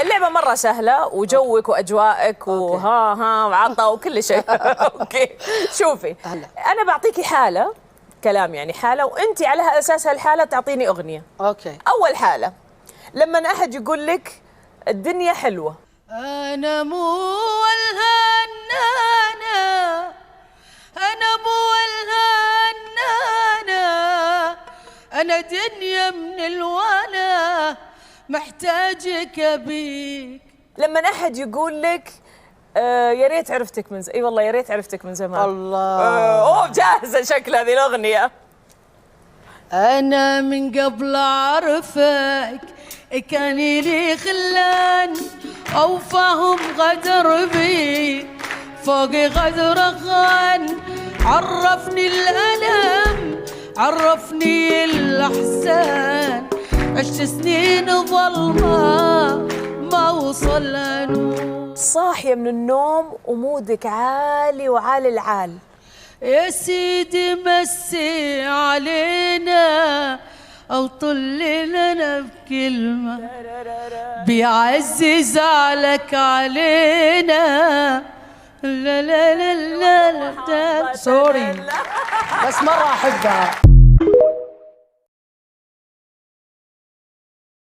اللعبة مرة سهلة وجوك وأجواءك وها وعطا وكل شيء. أوكي شوفي، أنا بعطيكي حالة كلام، يعني حالة، وأنت على أساس هالحالة تعطيني أغنية. أوكي. أول حالة، لما أحد يقول لك الدنيا حلوة. أنا مو الهنانة، أنا مو الهنانة، أنا دنيا من الولا محتاجك أبيك. لما أحد يقول لك يا ريت عرفتك من اي والله يا ريت عرفتك من زمان. الله. اوه جاهزة شكل هذه الأغنية. أنا من قبل أعرفك كان لي خلان أو فهم غدر بي فوق غدر خان، عرفني الألم عرفني الأحزان، عشت سنين ظلمة ما وصل نور. صاحية من النوم ومودك عالي وعالي العال، يا سيدي مسي علينا أو طل لنا بكلمة بيعز زعلك علينا. لا لا لا لا لا سوري بس مرة أحبها.